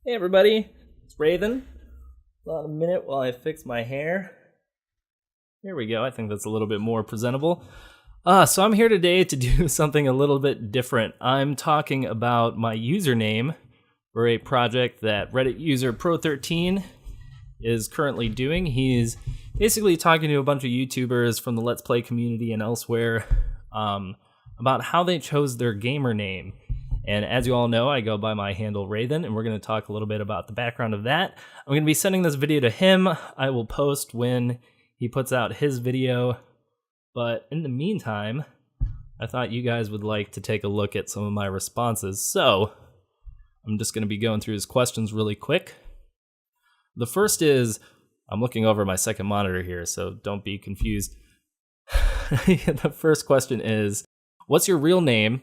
Hey everybody, it's Raidhyn. Hold on a minute while I fix my hair. Here we go, I think that's a little bit more presentable. So I'm here today to do something a little bit different. I'm talking about my username for a project that Reddit user prothirteen is currently doing. He's basically talking to a bunch of YouTubers from the Let's Play community and elsewhere about how they chose their gamer name. And as you all know, I go by my handle Raidhyn, and we're going to talk a little bit about the background of that. I'm going to be sending this video to him. I will post when he puts out his video. But in the meantime, I thought you guys would like to take a look at some of my responses. So I'm just going to be going through his questions really quick. The first is, I'm looking over my second monitor here, so don't be confused. The first question is, what's your real name?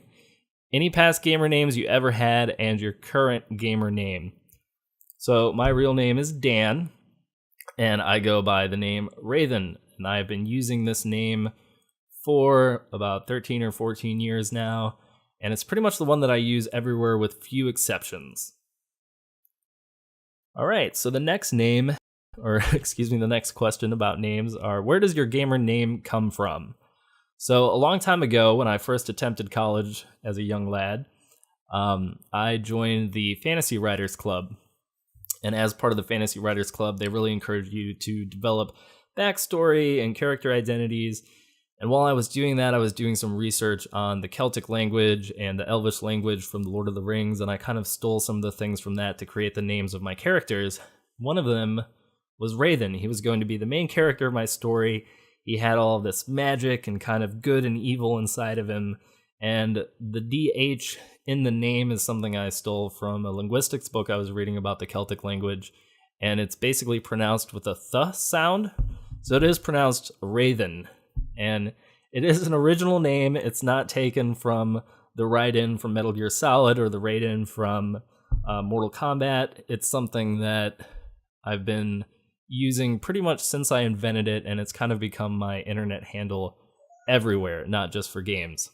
Any past gamer names you ever had, and your current gamer name. So my real name is Dan, and I go by the name Raidhyn, and I've been using this name for about 13 or 14 years now, and it's pretty much the one that I use everywhere with few exceptions. All right, so the next name, or excuse me, the next question about names are, where does your gamer name come from? So a long time ago, when I first attempted college as a young lad, I joined the Fantasy Writers Club. And as part of the Fantasy Writers Club, they really encourage you to develop backstory and character identities. And while I was doing that, I was doing some research on the Celtic language and the Elvish language from The Lord of the Rings, and I kind of stole some of the things from that to create the names of my characters. One of them was Raidhyn. He was going to be the main character of my story. He had all this magic and kind of good and evil inside of him. And the DH in the name is something I stole from a linguistics book I was reading about the Celtic language. And it's basically pronounced with a th sound. So it is pronounced Raidhyn. And it is an original name. It's not taken from the Raidhyn from Metal Gear Solid or the Raidhyn from Mortal Kombat. It's something that I've been using pretty much since I invented it, and it's kind of become my internet handle everywhere, not just for games.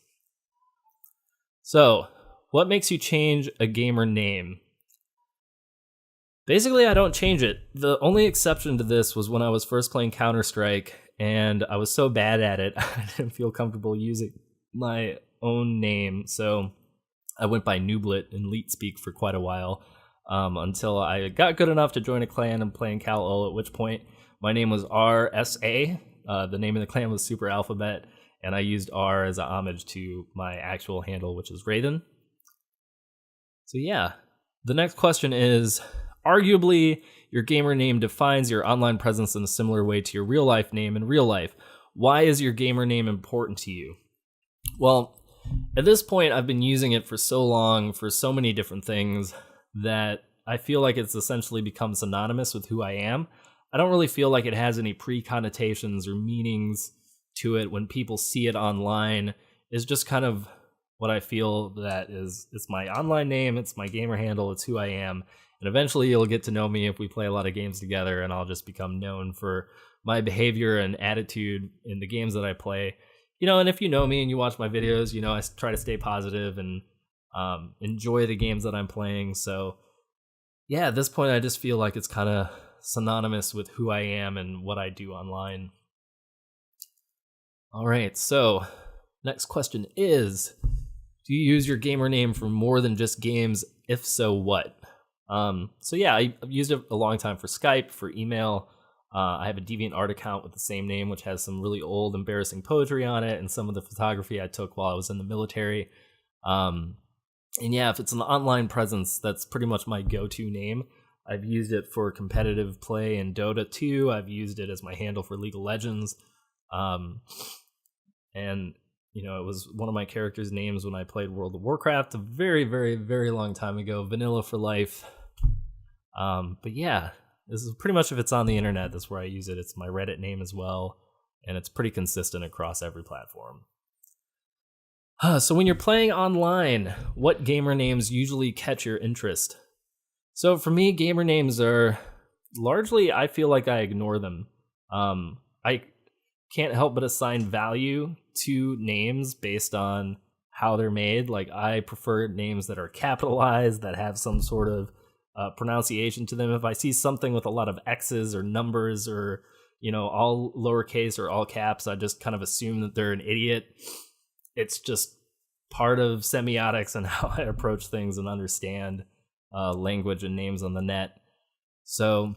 So, what makes you change a gamer name? Basically, I don't change it. The only exception to this was when I was first playing Counter-Strike, and I was so bad at it, I didn't feel comfortable using my own name, so I went by Nooblet in LeetSpeak for quite a while. Until I got good enough to join a clan and play in Cal-Ol, at which point my name was RSA. The name of the clan was Super Alphabet, and I used R as a homage to my actual handle, which is Raidhyn. So yeah, the next question is, arguably, your gamer name defines your online presence in a similar way to your real-life name in real life. Why is your gamer name important to you? Well, at this point, I've been using it for so long, for so many different things, that I feel like it's essentially become synonymous with who I am. I don't really feel like it has any pre-connotations or meanings to it when people see it online. It's just kind of what I feel that is, it's my online name, it's my gamer handle, it's who I am. And eventually you'll get to know me if we play a lot of games together, and I'll just become known for my behavior and attitude in the games that I play. You know, and if you know me and you watch my videos, you know, I try to stay positive and enjoy the games that I'm playing. So yeah, at this point I just feel like it's kind of synonymous with who I am and what I do online. All right, so next question is, do you use your gamer name for more than just games? If so, what? So yeah, I've used it a long time for Skype, for email. I have a DeviantArt account with the same name, which has some really old, embarrassing poetry on it and some of the photography I took while I was in the military. And yeah, if it's an online presence, that's pretty much my go-to name. I've used it for competitive play in Dota 2. I've used it as my handle for League of Legends. And, you know, it was one of my characters' names when I played World of Warcraft a very, very, very long time ago. Vanilla for life. But yeah, this is pretty much, if it's on the internet, that's where I use it. It's my Reddit name as well, and it's pretty consistent across every platform. So when you're playing online, what gamer names usually catch your interest? So for me, gamer names are largely, I feel like I ignore them. I can't help but assign value to names based on how they're made. Like, I prefer names that are capitalized, that have some sort of pronunciation to them. If I see something with a lot of X's or numbers or, all lowercase or all caps, I just kind of assume that they're an idiot. It's just part of semiotics and how I approach things and understand language and names on the net. So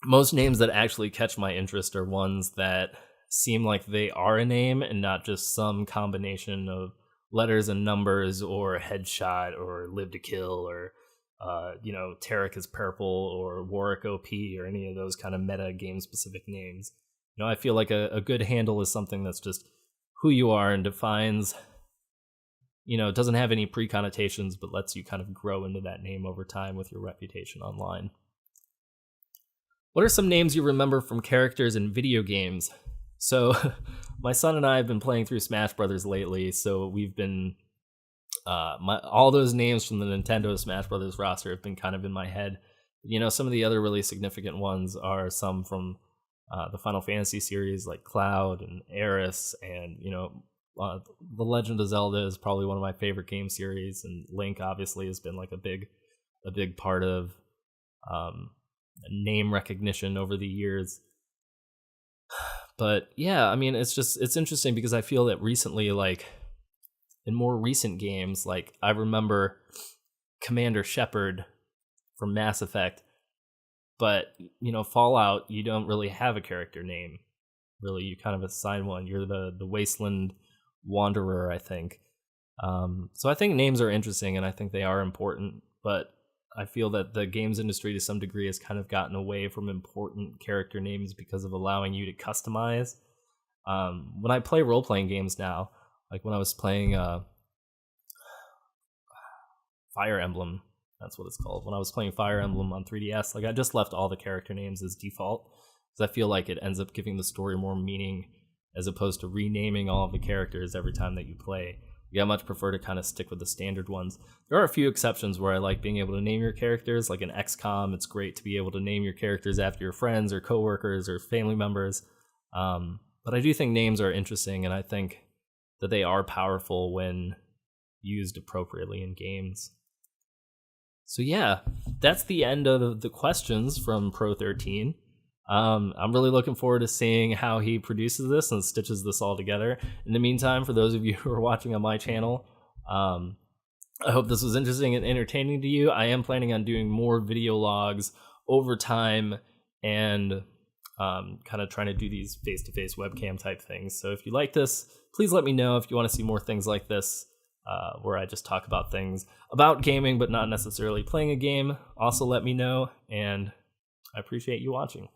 most names that actually catch my interest are ones that seem like they are a name and not just some combination of letters and numbers or headshot or live to kill or Tarek is purple or Warwick OP or any of those kind of meta game specific names. I feel like a good handle is something that's just who you are and defines, it doesn't have any pre-connotations, but lets you kind of grow into that name over time with your reputation online. What are some names you remember from characters in video games? So my son and I have been playing through Smash Brothers lately, so we've been all those names from the Nintendo Smash Brothers roster have been kind of in my head. Some of the other really significant ones are some from the Final Fantasy series, like Cloud and Aeris, and The Legend of Zelda is probably one of my favorite game series, and Link obviously has been like a big part of name recognition over the years. But yeah, it's interesting because I feel that recently, like in more recent games, like I remember Commander Shepard from Mass Effect, but Fallout, you don't really have a character name. Really, you kind of assign one. You're the Wasteland Wanderer, I think. So I think names are interesting and I think they are important, but I feel that the games industry to some degree has kind of gotten away from important character names because of allowing you to customize. When I play role-playing games now, like when I was playing Fire Emblem, that's what it's called. When I was playing Fire Emblem on 3DS, like I just left all the character names as default because I feel like it ends up giving the story more meaning as opposed to renaming all of the characters every time that you play. I much prefer to kind of stick with the standard ones. There are a few exceptions where I like being able to name your characters, like in XCOM, it's great to be able to name your characters after your friends or coworkers or family members. But I do think names are interesting, and I think that they are powerful when used appropriately in games. So yeah, that's the end of the questions from Pro13. I'm really looking forward to seeing how he produces this and stitches this all together. In the meantime, for those of you who are watching on my channel, I hope this was interesting and entertaining to you. I am planning on doing more video logs over time and kind of trying to do these face-to-face webcam type things. So if you like this, please let me know if you want to see more things like this, where I just talk about things about gaming but not necessarily playing a game. Also let me know, and I appreciate you watching.